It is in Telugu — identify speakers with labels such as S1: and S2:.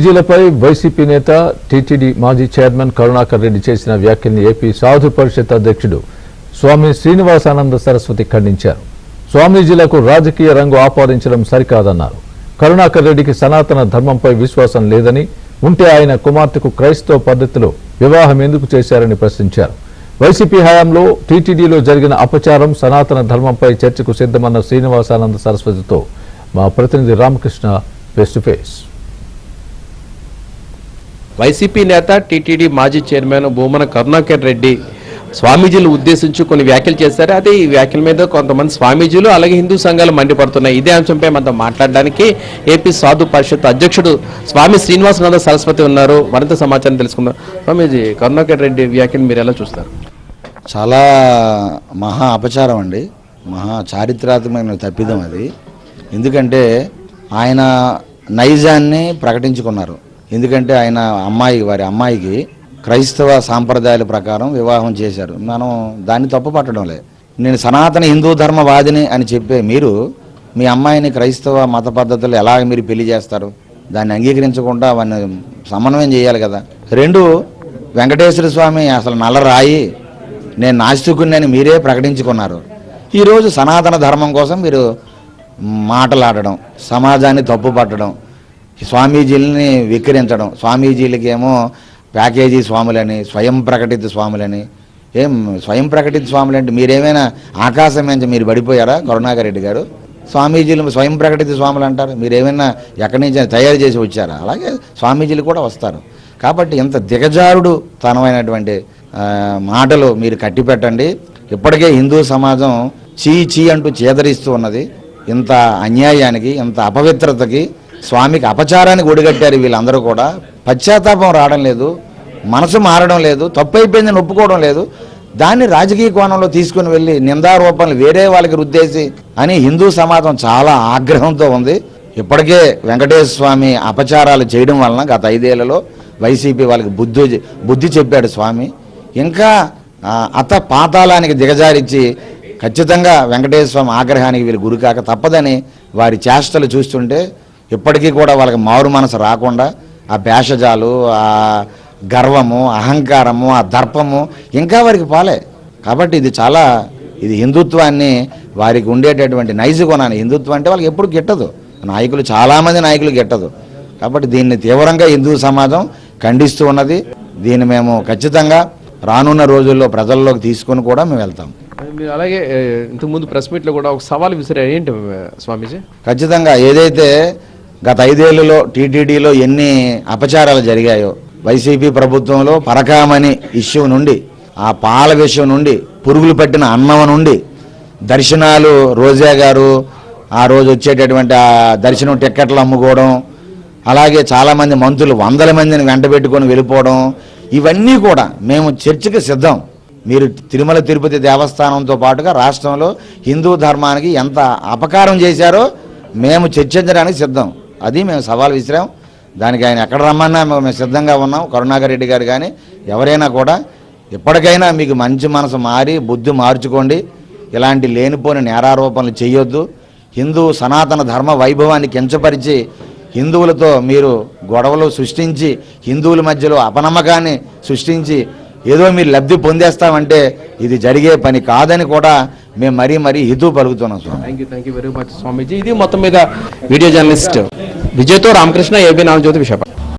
S1: స్వామీజీలపై వైసీపీ నేత టీటీడీ మాజీ చైర్మన్ కరుణాకర్ రెడ్డి చేసిన వ్యాఖ్యల్ని ఏపీ సాధు పరిషత్ అధ్యక్షుడు స్వామి శ్రీనివాసానంద సరస్వతి ఖండించారు. స్వామీజీలకు రాజకీయ రంగు ఆపాదించడం సరికాదన్నారు. కరుణాకర్ రెడ్డికి సనాతన ధర్మంపై విశ్వాసం లేదని, ఉంటే ఆయన కుమార్తెకు క్రైస్తవ పద్ధతిలో వివాహం ఎందుకు చేశారని ప్రశ్నించారు. వైసీపీ హయాంలో టీటీడీలో జరిగిన అపచారం, సనాతన ధర్మంపై చర్చకు సిద్ధమన్న శ్రీనివాసానంద సరస్వతితో మా ప్రతినిధి Ramakrishna face to face.
S2: YCP నేత టీటీడీ మాజీ చైర్మన్ భూమన కరుణాకర్ రెడ్డి స్వామీజీలు ఉద్దేశించి కొన్ని వ్యాఖ్యలు చేశారు. అదే ఈ వ్యాఖ్యల మీద కొంతమంది స్వామీజీలు అలాగే హిందూ సంఘాలు మండిపడుతున్నాయి. ఇదే అంశంపై మనతో మాట్లాడడానికి ఏపీ సాధు పరిషత్ అధ్యక్షుడు స్వామి శ్రీనివాసానంద సరస్వతి ఉన్నారు. మరింత సమాచారం తెలుసుకుందాం. స్వామీజీ, కరుణాకర్ రెడ్డి వ్యాఖ్యలు మీరు ఎలా చూస్తారు?
S3: చాలా మహా అపచారం అండి, మహా చారిత్రాత్మకమైన తప్పిదం అది. ఎందుకంటే ఆయన నైజాన్ని ప్రకటించుకున్నారు. ఎందుకంటే ఆయన వారి అమ్మాయికి క్రైస్తవ సాంప్రదాయాల ప్రకారం వివాహం చేశారు. మనం దాన్ని తప్పు పట్టడం లేదు. నేను సనాతన హిందూ ధర్మవాదిని అని చెప్పే మీరు మీ అమ్మాయిని క్రైస్తవ మత పద్ధతులు ఎలాగ మీరు పెళ్లి చేస్తారు? దాన్ని అంగీకరించకుండా వాడిని సమన్వయం చేయాలి కదా. రెండు, వెంకటేశ్వర స్వామి అసలు నల్లరాయి, నేను నాస్తికుడిని అని మీరే ప్రకటించుకున్నారు. ఈరోజు సనాతన ధర్మం కోసం మీరు మాటలాడడం, సమాజాన్ని తప్పు పట్టడం, స్వామీజీలని విక్రించడం, స్వామీజీలకి ఏమో ప్యాకేజీ స్వాములని, స్వయం ప్రకటిత స్వాములని. ఏం స్వయం ప్రకటిత స్వాములు అంటే మీరేమైనా ఆకాశం నుంచి మీరు పడిపోయారా? కరుణాకర్ రెడ్డి గారు స్వామీజీలు స్వయం ప్రకటిత స్వాములు అంటారు. మీరేమైనా ఎక్కడి నుంచి తయారు చేసి వచ్చారా? అలాగే స్వామీజీలు కూడా వస్తారు. కాబట్టి ఇంత దిగజారుడు తనమైనటువంటి మాటలు మీరు కట్టిపెట్టండి. ఇప్పటికే హిందూ సమాజం చీ అంటూ చేదరిస్తూ ఉన్నది. ఇంత అన్యాయానికి, ఇంత అపవిత్రతకి, స్వామికి అపచారానికి ఒడిగట్టారు వీళ్ళందరూ కూడా. పశ్చాత్తాపం రావడం లేదు, మనసు మారడం లేదు, తప్పు అయిపోయిందని ఒప్పుకోవడం లేదు. దాన్ని రాజకీయ కోణంలో తీసుకుని వెళ్ళి నిందారోపణలు వేరే వాళ్ళకి రుద్దేసి అని హిందూ సమాజం చాలా ఆగ్రహంతో ఉంది. ఇప్పటికే వెంకటేశ్వర స్వామి అపచారాలు చేయడం వలన గత 5 ఏళ్లలో వైసీపీ వాళ్ళకి బుద్ధి చెప్పాడు స్వామి. ఇంకా పాతాళానికి దిగజారించి ఖచ్చితంగా వెంకటేశ్వర స్వామి ఆగ్రహానికి వీళ్ళు గురికాక తప్పదని వారి చేష్టలు చూస్తుంటే ఇప్పటికీ కూడా వాళ్ళకి మారు మనసు రాకుండా ఆ భేషజాలు, ఆ గర్వము, అహంకారము, ఆ దర్పము ఇంకా వారికి పాలే. కాబట్టి ఇది హిందుత్వాన్ని, వారికి ఉండేటటువంటి నైజ గుణాన్ని, హిందుత్వం అంటే వాళ్ళకి ఎప్పుడు గిట్టదు, నాయకులు చాలామంది నాయకులు గిట్టదు. కాబట్టి దీన్ని తీవ్రంగా హిందూ సమాజం ఖండిస్తూ ఉన్నది. దీన్ని మేము ఖచ్చితంగా రానున్న రోజుల్లో ప్రజల్లోకి తీసుకొని కూడా మేము వెళ్తాం.
S2: మీరు అలాగే ఇంతకుముందు ప్రెస్ మీట్లో కూడా ఒక సవాల్ విసిరారు, ఏంటి స్వామీజీ?
S3: ఖచ్చితంగా ఏదైతే గత 5 ఏళ్లలో టీటీడీలో ఎన్ని అపచారాలు జరిగాయో, వైసీపీ ప్రభుత్వంలో పరకామణి ఇష్యూ నుండి, ఆ పాల విషయం నుండి, పురుగులు పట్టిన అన్నం నుండి, దర్శనాలు రోజా గారు ఆ రోజు వచ్చేటటువంటి ఆ దర్శనం టిక్కెట్లు అమ్ముకోవడం, అలాగే చాలామంది మంత్రులు 100 మందిని వెంట పెట్టుకొని వెళ్ళిపోవడం, ఇవన్నీ కూడా మేము చర్చకి సిద్ధం. మీరు తిరుమల తిరుపతి దేవస్థానంతో పాటుగా రాష్ట్రంలో హిందూ ధర్మానికి ఎంత అపకారం చేశారో మేము చర్చించడానికి సిద్ధం. అది మేము సవాల్ విసిరాం. దానికి ఆయన ఎక్కడ రమ్మన్నా మేము సిద్ధంగా ఉన్నాం. కరుణాకర్ రెడ్డి గారు కానీ ఎవరైనా కూడా ఎప్పటికైనా మీకు మంచి మనసు మారి బుద్ధి మార్చుకోండి. ఇలాంటి లేనిపోని నేరారోపణలు చేయొద్దు. హిందూ సనాతన ధర్మ వైభవాన్ని కించపరిచి హిందువులతో మీరు గొడవలు సృష్టించి, హిందువుల మధ్యలో అపనమ్మకాన్ని సృష్టించి ఏదో మీరు లబ్ధి పొందేస్తామంటే ఇది జరిగే పని కాదని కూడా మేము మరీ హితూ పలుకుతున్నాం.
S2: Thank you very much Swamiji. ఇది మొత్తం మీద వీడియో జర్నలిస్ట్ విజయ్తో రామకృష్ణ, ఏబీ నామజ్యోతి, విశాఖ.